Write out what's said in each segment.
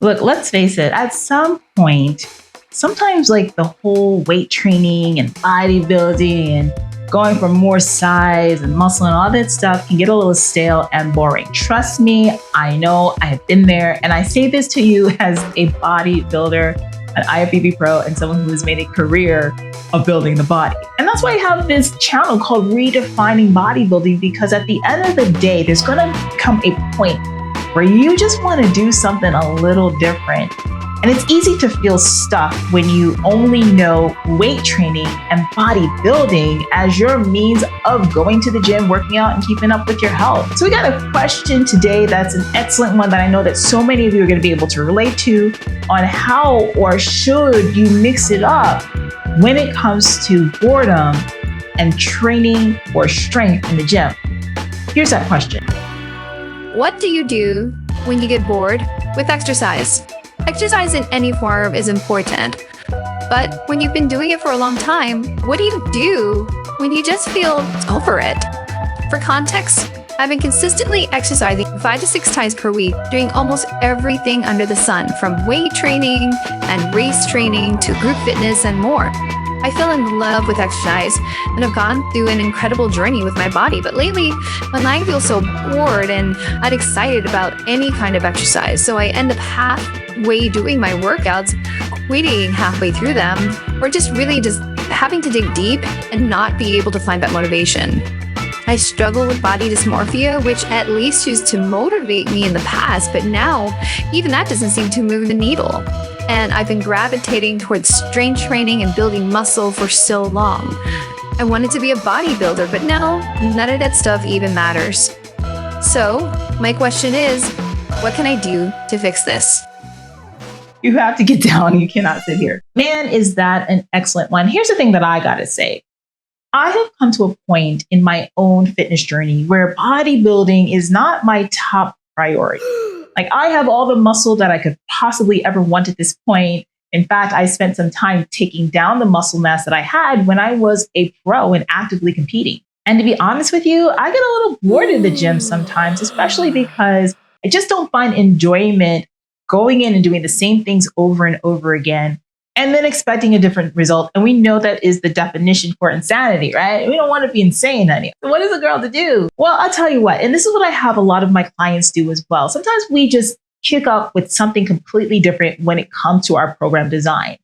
Look, let's face it, at some point, sometimes like the whole weight training and bodybuilding and going for more size and muscle and all that stuff can get a little stale and boring. Trust me, I know, I have been there. And I say this to you as a bodybuilder, an IFBB pro, and someone who has made a career of building the body. And that's why I have this channel called Redefining Bodybuilding, because at the end of the day, there's gonna come a point where you just want to do something a little different. And it's easy to feel stuck when you only know weight training and bodybuilding as your means of going to the gym, working out, and keeping up with your health. So we got a question today that's an excellent one that I know that so many of you are going to be able to relate to on how or should you mix it up when it comes to boredom and training for strength in the gym. Here's that question. What do you do when you get bored with exercise? Exercise in any form is important, but when you've been doing it for a long time, what do you do when you just feel over it? For context, I've been consistently exercising 5 to 6 times per week, doing almost everything under the sun, from weight training and race training to group fitness and more. I fell in love with exercise and have gone through an incredible journey with my body. But lately, when I feel so bored and not excited about any kind of exercise, so I end up halfway doing my workouts, quitting halfway through them, or just having to dig deep and not be able to find that motivation. I struggle with body dysmorphia, which at least used to motivate me in the past, but now even that doesn't seem to move the needle. And I've been gravitating towards strength training and building muscle for so long. I wanted to be a bodybuilder, but now none of that stuff even matters. So my question is, what can I do to fix this? You have to get down. You cannot sit here. Man, is that an excellent one. Here's the thing that I got to say. I have come to a point in my own fitness journey where bodybuilding is not my top priority. Like, I have all the muscle that I could possibly ever want at this point. In fact, I spent some time taking down the muscle mass that I had when I was a pro and actively competing. And to be honest with you, I get a little bored in the gym sometimes, especially because I just don't find enjoyment going in and doing the same things over and over again, and then expecting a different result. And we know that is the definition for insanity, right? We don't want to be insane, honey. So what is a girl to do? Well, I'll tell you what, and this is what I have a lot of my clients do as well. Sometimes we just kick up with something completely different when it comes to our program design.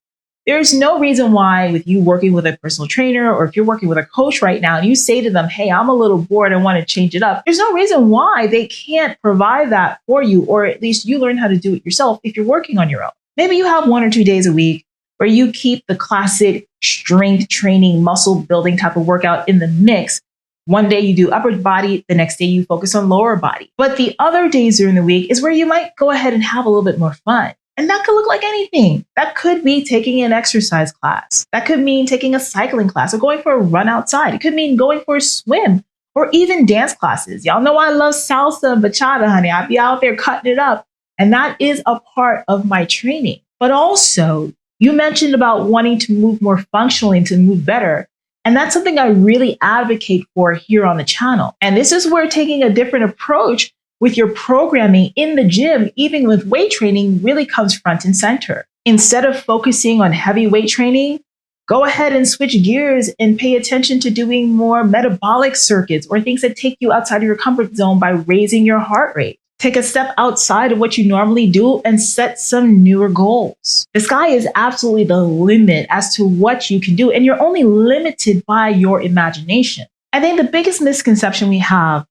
There's no reason why, with you working with a personal trainer, or if you're working with a coach right now and you say to them, hey, I'm a little bored, I want to change it up. There's no reason why they can't provide that for you, or at least you learn how to do it yourself if you're working on your own. Maybe you have 1 or 2 days a week where you keep the classic strength training, muscle building type of workout in the mix. One day you do upper body, the next day you focus on lower body. But the other days during the week is where you might go ahead and have a little bit more fun. And that could look like anything. That could be taking an exercise class. That could mean taking a cycling class or going for a run outside. It could mean going for a swim or even dance classes. Y'all know I love salsa and bachata, honey. I'd be out there cutting it up. And that is a part of my training. But also, you mentioned about wanting to move more functionally and to move better. And that's something I really advocate for here on the channel. And this is where taking a different approach with your programming in the gym, even with weight training, really comes front and center. Instead of focusing on heavy weight training, go ahead and switch gears and pay attention to doing more metabolic circuits or things that take you outside of your comfort zone by raising your heart rate. Take a step outside of what you normally do and set some newer goals. The sky is absolutely the limit as to what you can do, and you're only limited by your imagination. I think the biggest misconception we have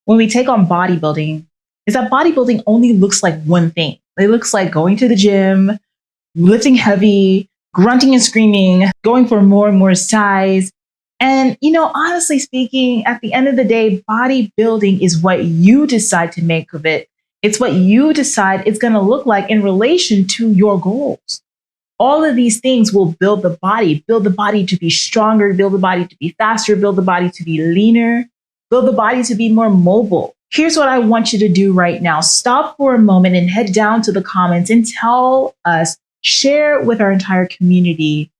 when we take on bodybuilding is that bodybuilding only looks like one thing. It looks like going to the gym, lifting heavy, grunting and screaming, going for more and more size. And, honestly speaking, at the end of the day, bodybuilding is what you decide to make of it. It's what you decide it's going to look like in relation to your goals. All of these things will build the body to be stronger, build the body to be faster, build the body to be leaner, build the body to be more mobile. Here's what I want you to do right now. Stop for a moment and head down to the comments and tell us, share with our entire community,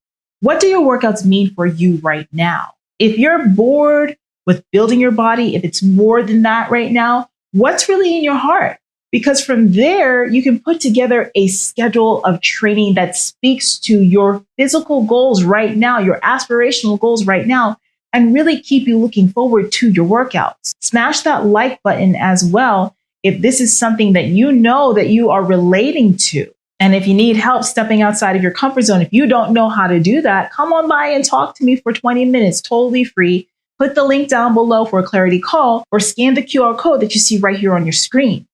what do your workouts mean for you right now? If you're bored with building your body, if it's more than that right now, what's really in your heart? because from there, you can put together a schedule of training that speaks to your physical goals right now, your aspirational goals right now, and really keep you looking forward to your workouts. Smash that like button as well if this is something that you know that you are relating to. And if you need help stepping outside of your comfort zone, if you don't know how to do that, come on by and talk to me for 20 minutes, totally free. Put the link down below for a clarity call or scan the QR code that you see right here on your screen.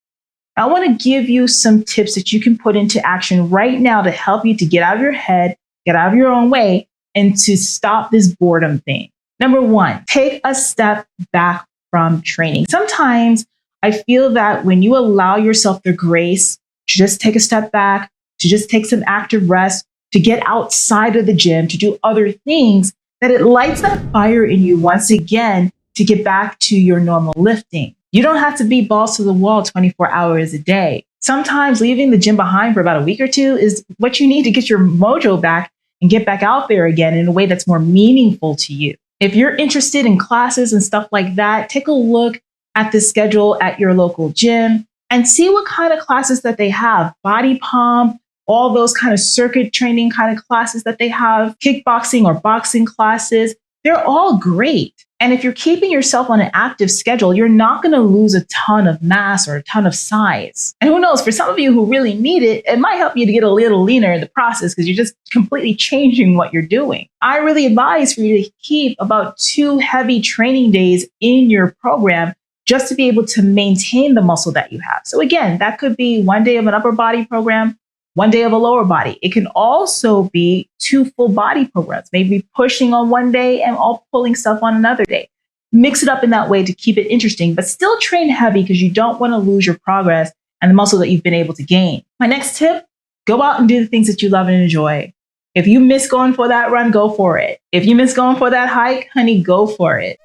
I want to give you some tips that you can put into action right now to help you to get out of your head, get out of your own way, and to stop this boredom thing. Number one, take a step back from training. Sometimes I feel that when you allow yourself the grace to just take a step back, to just take some active rest, to get outside of the gym, to do other things, that it lights that fire in you once again to get back to your normal lifting. You don't have to be balls to the wall 24 hours a day. Sometimes leaving the gym behind for about a week or two is what you need to get your mojo back and get back out there again in a way that's more meaningful to you. If you're interested in classes and stuff like that, take a look at the schedule at your local gym and see what kind of classes that they have. Body pump, all those kind of circuit training kind of classes that they have, kickboxing or boxing classes, they're all great. And if you're keeping yourself on an active schedule, you're not going to lose a ton of mass or a ton of size. And who knows, for some of you who really need it, it might help you to get a little leaner in the process because you're just completely changing what you're doing. I really advise for you to keep about 2 heavy training days in your program just to be able to maintain the muscle that you have. So again, that could be 1 day of an upper body program, 1 day of a lower body. It can also be 2 full body programs, maybe pushing on 1 day and all pulling stuff on another day. Mix it up in that way to keep it interesting, but still train heavy because you don't want to lose your progress and the muscle that you've been able to gain. My next tip, go out and do the things that you love and enjoy. If you miss going for that run, go for it. If you miss going for that hike, honey, go for it.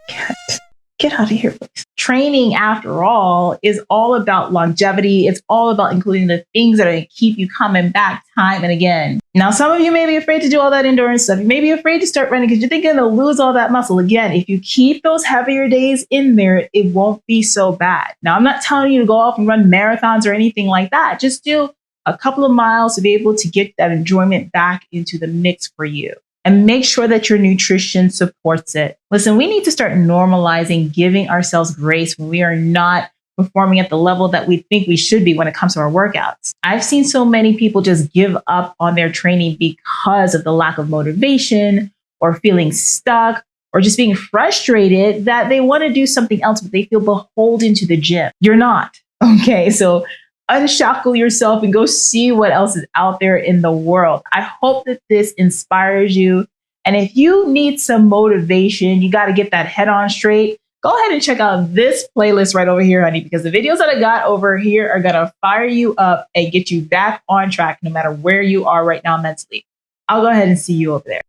Get out of here, please. Training, after all, is all about longevity. It's all about including the things that are going to keep you coming back time and again. Now, some of you may be afraid to do all that endurance stuff. You may be afraid to start running because you're thinking to lose all that muscle. Again, if you keep those heavier days in there, it won't be so bad. Now, I'm not telling you to go off and run marathons or anything like that. Just do a couple of miles to be able to get that enjoyment back into the mix for you. And make sure that your nutrition supports it. Listen, we need to start normalizing giving ourselves grace when we are not performing at the level that we think we should be when it comes to our workouts. I've seen so many people just give up on their training because of the lack of motivation or feeling stuck or just being frustrated that they want to do something else, but they feel beholden to the gym. You're not. Okay, so unshackle yourself and go see what else is out there in the world. I hope that this inspires you. And if you need some motivation, you got to get that head on straight. Go ahead and check out this playlist right over here, honey, because the videos that I got over here are going to fire you up and get you back on track no matter where you are right now mentally. I'll go ahead and see you over there.